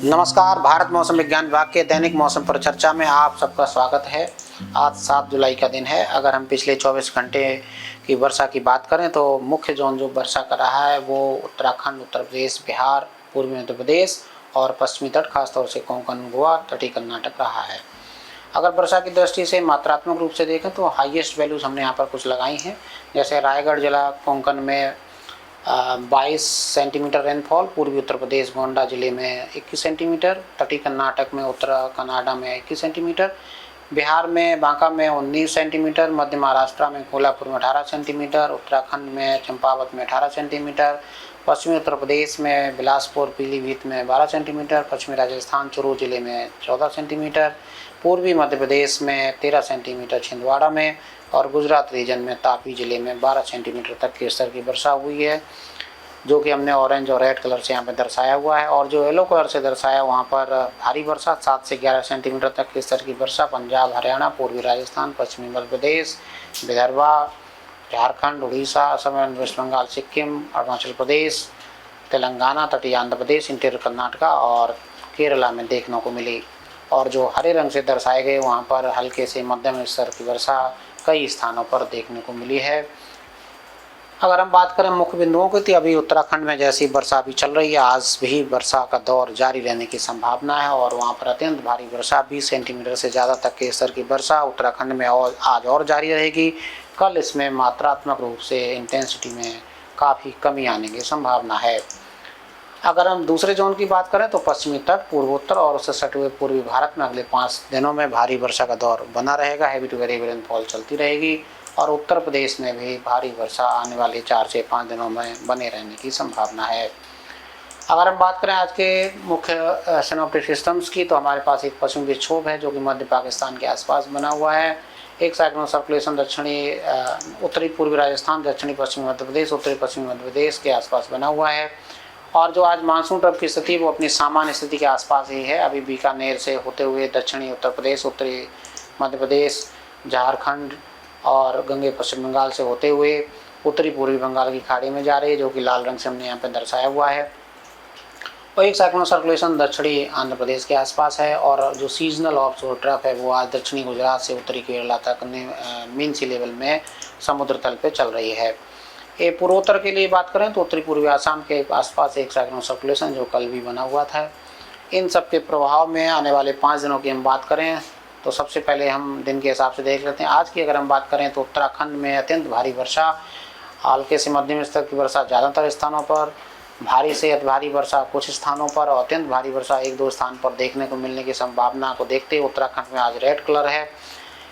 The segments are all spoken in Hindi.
नमस्कार। भारत मौसम विज्ञान विभाग के दैनिक मौसम पर चर्चा में आप सबका स्वागत है। आज 7 जुलाई का दिन है। अगर हम पिछले 24 घंटे की वर्षा की बात करें तो मुख्य जोन जो वर्षा कर रहा है वो उत्तराखंड, उत्तर प्रदेश, बिहार, पूर्वी मध्य प्रदेश और पश्चिमी तट, खासतौर से कोंकण, गोवा, तटीय कर्नाटक रहा है। अगर वर्षा की दृष्टि से मात्रात्मक रूप से देखें तो हाईएस्ट वैल्यूज हमने यहाँ पर कुछ लगाई हैं। जैसे रायगढ़ जिला कोंकण में 22 सेंटीमीटर रेनफॉल, पूर्वी उत्तर प्रदेश गोंडा जिले में 21 सेंटीमीटर, तटीय कर्नाटक में उत्तर कनाडा में 21 सेंटीमीटर, बिहार में बांका में 19 सेंटीमीटर, मध्य महाराष्ट्र में कोल्हापुर में 18 सेंटीमीटर, उत्तराखंड में चंपावत में 18 सेंटीमीटर, पश्चिमी उत्तर प्रदेश में बिलासपुर पीलीभीत में 12 सेंटीमीटर, पश्चिमी राजस्थान चूरू जिले में 14 सेंटीमीटर, पूर्वी मध्य प्रदेश में 13 सेंटीमीटर छिंदवाड़ा में और गुजरात रीजन में तापी जिले में 12 सेंटीमीटर तक के स्तर की वर्षा हुई है, जो कि हमने ऑरेंज और रेड कलर से यहाँ पे दर्शाया हुआ है। और जो येलो कलर से दर्शाया वहाँ पर भारी वर्षा 7 से 11 सेंटीमीटर तक के स्तर की वर्षा पंजाब, हरियाणा, पूर्वी राजस्थान, पश्चिमी मध्य प्रदेश, विदर्भा, झारखंड, उड़ीसा, असम, वेस्ट बंगाल, सिक्किम, अरुणाचल प्रदेश, तेलंगाना, तटीय आंध्र प्रदेश, इंटीरियर कर्नाटका और केरला में देखने को मिली। और जो हरे रंग से दर्शाए गए वहाँ पर हल्के से मध्यम स्तर की वर्षा कई स्थानों पर देखने को मिली है। अगर हम बात करें मुख्य बिंदुओं की तो अभी उत्तराखंड में जैसी वर्षा अभी चल रही है, आज भी वर्षा का दौर जारी रहने की संभावना है और वहाँ पर अत्यंत भारी वर्षा 20 सेंटीमीटर से ज़्यादा तक के स्तर की वर्षा उत्तराखंड में और आज और जारी रहेगी। कल इसमें मात्रात्मक रूप से इंटेंसिटी में काफ़ी कमी आने की संभावना है। अगर हम दूसरे जोन की बात करें तो पश्चिमी तट, पूर्वोत्तर और उससे सटे हुए पूर्वी भारत में अगले 5 दिनों में भारी वर्षा का दौर बना रहेगा। हैवी टू वेरी रेनफॉल चलती रहेगी और उत्तर प्रदेश में भी भारी वर्षा आने वाले 4 से 5 दिनों में बने रहने की संभावना है। अगर हम बात करें आज के मुख्य सिनोप्टिक सिस्टम्स की तो हमारे पास एक पश्चिमी विक्षोभ है जो कि मध्य पाकिस्तान के आसपास बना हुआ है। एक साइक्लोनिक सर्कुलेशन दक्षिणी उत्तरी पूर्वी राजस्थान, दक्षिणी पश्चिमी मध्य प्रदेश, उत्तरी पश्चिमी मध्य प्रदेश के आसपास बना हुआ है। और जो आज मानसून ट्रफ की स्थिति वो अपनी सामान्य स्थिति के आसपास ही है। अभी बीकानेर से होते हुए दक्षिणी उत्तर प्रदेश, उत्तरी मध्य प्रदेश, झारखंड और गंगे पश्चिम बंगाल से होते हुए उत्तरी पूर्वी बंगाल की खाड़ी में जा रही है, जो कि लाल रंग से हमने यहाँ पर दर्शाया हुआ है। और एक साइक्लोनिक सर्कुलेशन दक्षिणी आंध्र प्रदेश के आसपास है और जो सीजनल ऑफशोर ट्रफ है वो आज दक्षिणी गुजरात से उत्तरी केरला तक मीन सी लेवल में समुद्र तल पे चल रही है। ये पूर्वोत्तर के लिए बात करें तो उत्तरी पूर्वी आसाम के आसपास एक साइक्लोनिक सर्कुलेशन जो कल भी बना हुआ था। इन सब के प्रभाव में आने वाले 5 दिनों की हम बात करें तो सबसे पहले हम दिन के हिसाब से देख लेते हैं। आज की अगर हम बात करें तो उत्तराखंड में अत्यंत भारी वर्षा, हल्के से मध्यम स्तर की वर्षा ज़्यादातर स्थानों पर, भारी से अति भारी वर्षा कुछ स्थानों पर और अत्यंत भारी वर्षा 1-2 स्थान पर देखने को मिलने की संभावना को देखते हुए उत्तराखंड में आज रेड कलर है।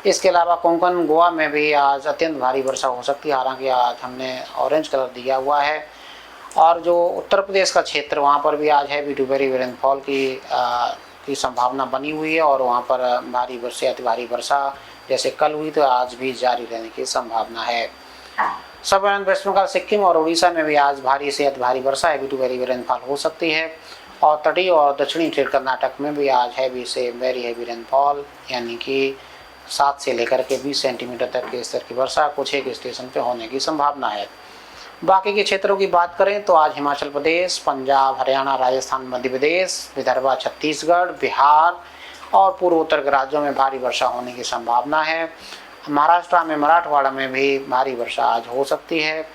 इसके अलावा कोंकण, गोवा में भी आज अत्यंत भारी वर्षा हो सकती है, हालांकि आज हमने ऑरेंज कलर दिया हुआ है। और जो उत्तर प्रदेश का क्षेत्र वहाँ पर भी आज हैवी टू वेरी रेनफॉल की संभावना बनी हुई है और वहाँ पर भारी वर्षा, अति भारी वर्षा जैसे कल हुई तो आज भी जारी रहने की संभावना है। सब वेस्ट बंगाल, सिक्किम और उड़ीसा में भी आज भारी से अति भारी वर्षा, हैवी टू वेरी रेनफॉल हो सकती है। और तटीय और दक्षिणी कर्नाटक में भी आज हैवी से वेरी हैवी रेनफॉल यानी कि 7 से लेकर के 20 सेंटीमीटर तक के स्तर की वर्षा कुछ एक स्टेशन पे होने की संभावना है। बाकी के क्षेत्रों की बात करें तो आज हिमाचल प्रदेश, पंजाब, हरियाणा, राजस्थान, मध्य प्रदेश, विदर्भ, छत्तीसगढ़, बिहार और पूर्वोत्तर के राज्यों में भारी वर्षा होने की संभावना है। महाराष्ट्र में, मराठवाड़ा में भी भारी वर्षा आज हो सकती है।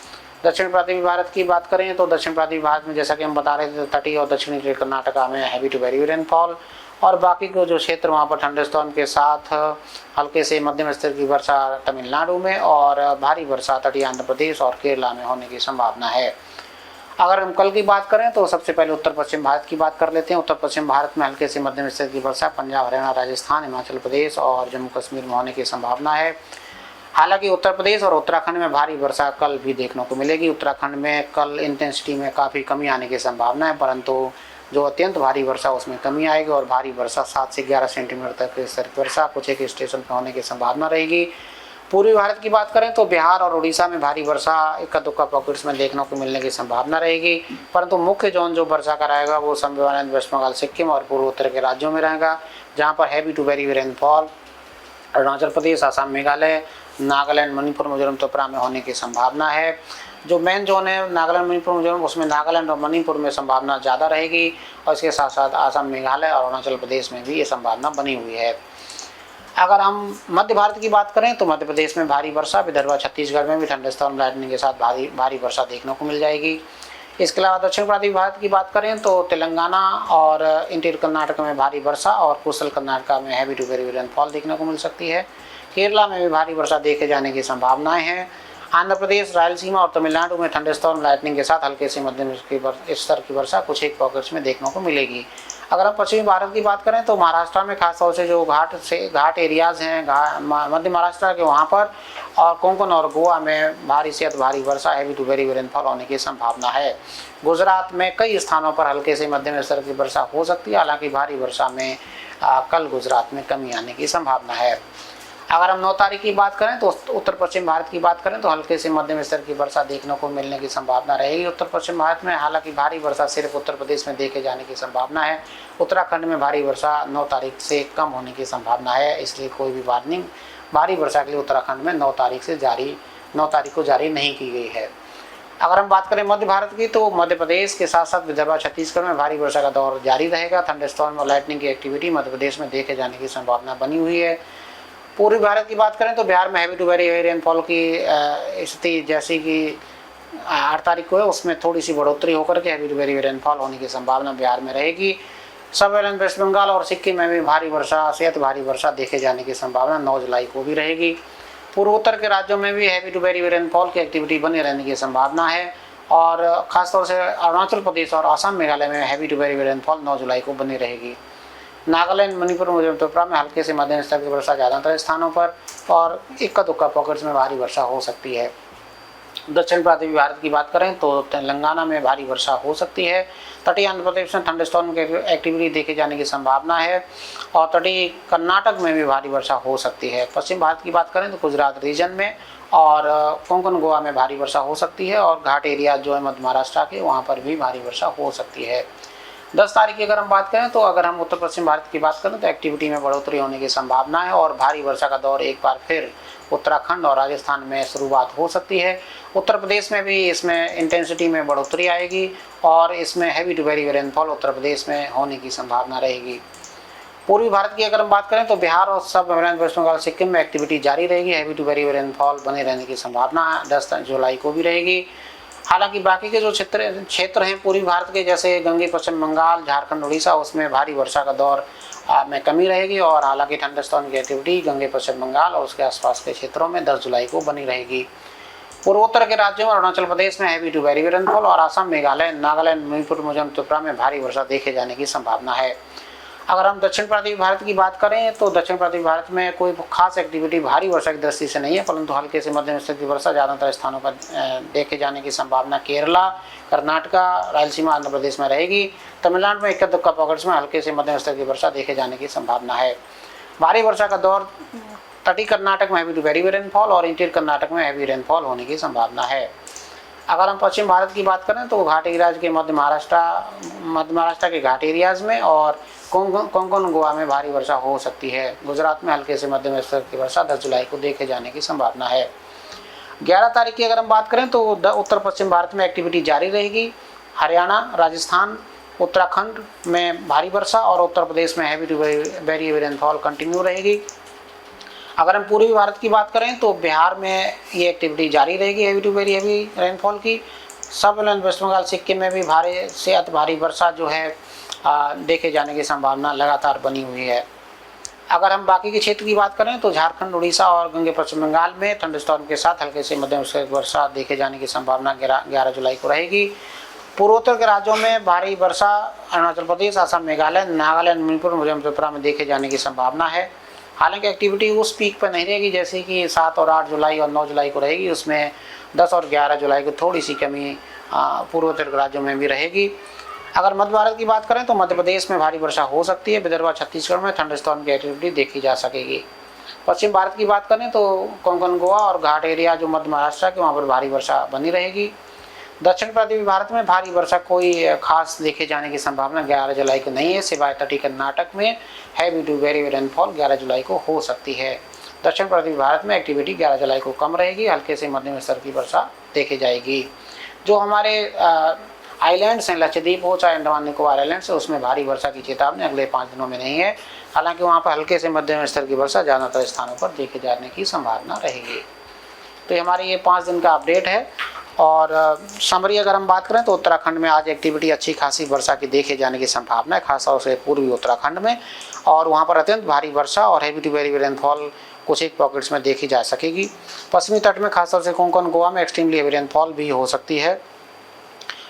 दक्षिण प्रांतीय भारत की बात करें तो दक्षिण प्रांतीय भारत में जैसा कि हम बता रहे थे तटीय और दक्षिणी कर्नाटका में हैवी टू वेरी रेनफॉल और बाकी को जो क्षेत्र वहाँ पर थंडरस्टॉर्म के साथ हल्के से मध्यम स्तर की वर्षा तमिलनाडु में और भारी वर्षा तटीय आंध्र प्रदेश और केरला में होने की संभावना है। अगर हम कल की बात करें तो सबसे पहले उत्तर पश्चिम भारत की बात कर लेते हैं। उत्तर पश्चिम भारत में हल्के से मध्यम स्तर की वर्षा पंजाब, हरियाणा, राजस्थान, हिमाचल प्रदेश और जम्मू कश्मीर में होने की संभावना है। हालांकि उत्तर प्रदेश और उत्तराखंड में भारी वर्षा कल भी देखने को मिलेगी। उत्तराखंड में कल इंटेंसिटी में काफ़ी कमी आने की संभावना है, परंतु जो अत्यंत भारी वर्षा उसमें कमी आएगी और भारी वर्षा 7 से 11 सेंटीमीटर तक स्तर की वर्षा कुछ एक स्टेशन पर होने की संभावना रहेगी। पूर्वी भारत की बात करें तो बिहार और उड़ीसा में भारी वर्षा इक्का दुक्का पॉकेट्स में देखने को मिलने की संभावना रहेगी, परंतु मुख्य जोन जो वर्षा का रहेगा वो संभावना वेस्ट बंगाल, सिक्किम और पूर्वोत्तर के राज्यों में रहेगा, जहाँ पर heavy to very rainfall Arunachal Pradesh, Assam, Meghalaya, Nagaland, Manipur, Mizoram, Tripura में होने की संभावना है। जो मेन जोन है नागालैंड, मणिपुर, मिजोरम, उसमें नागालैंड और मणिपुर में संभावना ज़्यादा रहेगी और इसके साथ साथ आसाम, मेघालय और अरुणाचल प्रदेश में भी ये संभावना बनी हुई है। अगर हम मध्य भारत की बात करें तो मध्य प्रदेश में भारी वर्षा, विदर्भ, छत्तीसगढ़ में भी थंडरस्टॉर्म लाइटनिंग के साथ भारी वर्षा देखने को मिल जाएगी। इसके अलावा दक्षिण पूर्वी भारत की बात करें तो तेलंगाना और इंटीरियर कर्नाटक में भारी वर्षा और कोस्टल कर्नाटक में हैवी टू वेरी रेनफॉल देखने को मिल सकती है। केरला में भी भारी वर्षा देखे जाने की संभावनाएं हैं। आंध्र प्रदेश, रायलसीमा और तमिलनाडु में थंडरस्टॉर्म लाइटनिंग के साथ हल्के से मध्यम स्तर की वर्षा कुछ एक पॉकेट्स में देखने को मिलेगी। अगर हम पश्चिमी भारत की बात करें तो महाराष्ट्र में खासतौर से जो घाट एरियाज़ हैं मध्य महाराष्ट्र के वहाँ पर और कोंकण और गोवा में भारी से अति भारी वर्षा, हैवी टू वेरी रेनफॉल होने की संभावना है। गुजरात में कई स्थानों पर हल्के से मध्यम स्तर की वर्षा हो सकती है, हालांकि भारी वर्षा में कल गुजरात में कमी आने की संभावना है। अगर हम 9 तारीख की बात करें तो उत्तर पश्चिम भारत की बात करें तो हल्के से मध्यम स्तर की वर्षा देखने को मिलने की संभावना रहेगी उत्तर पश्चिम भारत में। हालांकि भारी वर्षा सिर्फ उत्तर प्रदेश में देखे जाने की संभावना है। उत्तराखंड में भारी वर्षा 9 तारीख से कम होने की संभावना है, इसलिए कोई भी वार्निंग भारी वर्षा के लिए उत्तराखंड में 9 तारीख को जारी नहीं की गई है। अगर हम बात करें मध्य भारत की तो मध्य प्रदेश के साथ साथ विदर्भ, छत्तीसगढ़ में भारी वर्षा का दौर जारी रहेगा। थंडरस्टॉर्म और लाइटनिंग की एक्टिविटी मध्य प्रदेश में देखे जाने की संभावना बनी हुई है। पूर्वी भारत की बात करें तो बिहार में हैवी टू वेरी रेनफॉल की स्थिति जैसी कि 8 तारीख को है, उसमें थोड़ी सी बढ़ोतरी होकर के हैवी टू वेरी रेनफॉल होने की संभावना बिहार में रहेगी। सब वेस्ट बंगाल और सिक्किम में भी भारी वर्षा से अति भारी वर्षा देखे जाने की संभावना 9 जुलाई को भी रहेगी। पूर्वोत्तर के राज्यों में भी हैवी टू वेरी रेनफॉल की एक्टिविटी बने रहने की संभावना है और खासतौर से अरुणाचल प्रदेश और आसाम, मेघालय में हैवी टू वेरी रेनफॉल 9 जुलाई को बनी रहेगी। नागालैंड, मणिपुर, मिजोरम, त्रिपुरा में हल्के से मध्यम स्तर की वर्षा ज़्यादातर स्थानों पर और इक्का दुक्का पॉकेट्स में भारी वर्षा हो सकती है। दक्षिण पूर्वी भारत की बात करें तो तेलंगाना में भारी वर्षा हो सकती है। तटीय आंध्र प्रदेश में थंडरस्टॉर्म की एक्टिविटी देखे जाने की संभावना है और तटीय कर्नाटक में भी भारी वर्षा हो सकती है। पश्चिम भारत की बात करें तो गुजरात रीजन में और कोंकण गोवा में भारी वर्षा हो सकती है और घाट एरिया जो है मध्य महाराष्ट्र के वहाँ पर भी भारी वर्षा हो सकती है। 10 तारीख की अगर हम बात करें तो अगर हम उत्तर पश्चिम भारत की बात करें तो एक्टिविटी में बढ़ोतरी होने की संभावना है और भारी वर्षा का दौर एक बार फिर उत्तराखंड और राजस्थान में शुरुआत हो सकती है। उत्तर प्रदेश में भी इसमें इंटेंसिटी में बढ़ोतरी आएगी और इसमें हैवी टू वेरी रेनफॉल उत्तर प्रदेश में होने की संभावना रहेगी। पूर्वी भारत की अगर हम बात करें तो बिहार और सब वेस्ट बंगाल, सिक्किम में एक्टिविटी जारी रहेगी। हैवी टू वेरी रेनफॉल बने रहने की संभावना 10 जुलाई को भी रहेगी। हालांकि बाकी के जो क्षेत्र हैं पूर्वी भारत के जैसे गंगे, पश्चिम बंगाल, झारखंड, उड़ीसा, उसमें भारी वर्षा का दौर में कमी रहेगी और हालांकि थंडरस्टॉर्म की एक्टिविटी गंगे, पश्चिम बंगाल और उसके आसपास के क्षेत्रों में 10 जुलाई को बनी रहेगी। पूर्वोत्तर के राज्यों में अरुणाचल प्रदेश में हैवी टू वेरी रेनफॉल और आसाम, मेघालय, नागालैंड, मणिपुर, मिजोरम, त्रिपुरा में भारी वर्षा देखे जाने की संभावना है। अगर हम दक्षिण पूर्वी भारत की बात करें तो दक्षिण पूर्वी भारत में कोई खास एक्टिविटी भारी वर्षा की दृष्टि से नहीं है, परंतु हल्के से मध्यम स्तर की वर्षा ज़्यादातर स्थानों पर देखे जाने की संभावना केरला, कर्नाटका, रायलसीमा, आंध्र प्रदेश में रहेगी। तमिलनाडु में इक्का दुक्का पॉकेट्स में हल्के से मध्यम स्तर की वर्षा देखे जाने की संभावना है। भारी वर्षा का दौर तटीय कर्नाटक में हैवी टू वेरी रेनफॉल और इंटीरियर कर्नाटक में हैवी रेनफॉल होने की संभावना है। अगर हम पश्चिम भारत की बात करें तो घाट एरियाज के मध्य महाराष्ट्र के घाट एरियाज में और कोंकण गोवा में भारी वर्षा हो सकती है। गुजरात में हल्के से मध्यम स्तर की वर्षा 10 जुलाई को देखे जाने की संभावना है। 11 तारीख की अगर हम बात करें तो उत्तर पश्चिम भारत में एक्टिविटी जारी रहेगी। हरियाणा, राजस्थान, उत्तराखंड में भारी वर्षा और उत्तर प्रदेश में heavy to very rainfall continue रहेगी। अगर हम पूर्वी भारत की बात करें तो बिहार में ये एक्टिविटी जारी रहेगी हैवी टू वेरी रेनफॉल की। सब वेस्ट बंगाल, सिक्किम में भी भारी से अति भारी वर्षा जो है देखे जाने की संभावना लगातार बनी हुई है। अगर हम बाकी के क्षेत्र की बात करें तो झारखंड, उड़ीसा और गंगे, पश्चिम बंगाल में थंडरस्टॉर्म के साथ हल्के से मध्यम वर्षा देखे जाने की संभावना 11 जुलाई को रहेगी। पूर्वोत्तर के राज्यों में भारी वर्षा अरुणाचल प्रदेश, आसाम, मेघालय, नागालैंड, मणिपुर, मिजोरम, त्रिपुरा में देखे जाने की संभावना है। हालांकि एक्टिविटी उस पीक पर नहीं रहेगी जैसे कि 7 और 8 जुलाई और 9 जुलाई को रहेगी। उसमें 10 और 11 जुलाई को थोड़ी सी कमी पूर्वोत्तर के राज्यों में भी रहेगी। अगर मध्य भारत की बात करें तो मध्य प्रदेश में भारी वर्षा हो सकती है। विदर्भ, छत्तीसगढ़ में थंडरस्टॉर्म की एक्टिविटी देखी जा सकेगी। पश्चिम भारत की बात करें तो कोंकण गोवा और घाट एरिया जो मध्य महाराष्ट्र के वहाँ पर भारी वर्षा बनी रहेगी। दक्षिण पूर्वी भारत में भारी वर्षा कोई खास देखे जाने की संभावना 11 जुलाई को नहीं है, सिवाय तटीय कर्नाटक में हैवी टू वेरी रेनफॉल 11 जुलाई को हो सकती है। दक्षिण पूर्वी भारत में एक्टिविटी 11 जुलाई को कम रहेगी, हल्के से मध्यम स्तर की वर्षा देखी जाएगी। जो हमारे आइलैंड्स हैं, लक्षद्वीप हो चाहे अंडमान निकोबार आइलैंड्स, उसमें भारी वर्षा की चेतावनी अगले 5 दिनों में नहीं है। हालांकि वहाँ पर हल्के से मध्यम स्तर की वर्षा ज़्यादातर स्थानों पर देखे जाने की संभावना रहेगी। तो हमारी ये 5 दिन का अपडेट है। और समरी अगर हम बात करें तो उत्तराखंड में आज एक्टिविटी अच्छी खासी वर्षा की देखे जाने की संभावना है, खासतौर से पूर्वी उत्तराखंड में, और वहाँ पर अत्यंत भारी वर्षा और हैवी टू वेरी रेनफॉल कुछ एक पॉकेट्स में देखी जा सकेगी। पश्चिमी तट में खासतौर से कोंकण गोवा में एक्सट्रीमली हैवी रेनफॉल भी हो सकती है।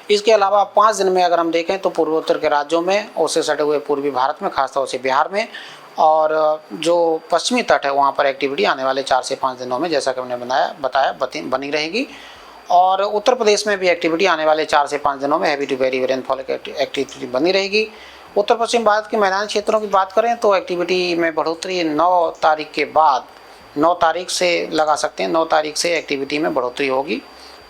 इसके अलावा 5 दिन में अगर हम देखें तो पूर्वोत्तर के राज्यों में, उससे सटे हुए पूर्वी भारत में, खासतौर से बिहार में, और जो पश्चिमी तट है वहाँ पर एक्टिविटी आने वाले 4 से 5 दिनों में, जैसा कि हमने बताया बनी रहेगी। और उत्तर प्रदेश में भी एक्टिविटी आने वाले 4 से 5 दिनों में heavy to very rainfall activity बनी रहेगी। उत्तर पश्चिम भारत के मैदानी क्षेत्रों की बात करें तो एक्टिविटी में बढ़ोतरी 9 तारीख के बाद, 9 तारीख से लगा सकते हैं, 9 तारीख से एक्टिविटी में बढ़ोतरी होगी।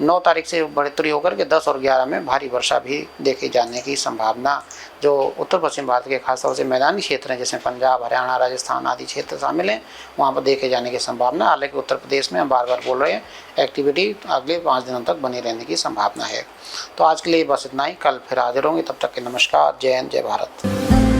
9 तारीख से बढ़ोतरी होकर के 10 और 11 में भारी वर्षा भी देखे जाने की संभावना, जो उत्तर पश्चिम भारत के खासतौर से मैदानी क्षेत्र हैं जिसमें पंजाब, हरियाणा, राजस्थान आदि क्षेत्र शामिल हैं, वहाँ पर देखे जाने की संभावना। हालांकि उत्तर प्रदेश में हम बार बार बोल रहे हैं एक्टिविटी अगले 5 दिनों तक बनी रहने की संभावना है। तो आज के लिए बस इतना ही, कल फिर हाजिर होंगे, तब तक के नमस्कार, जय हिंद, जय भारत।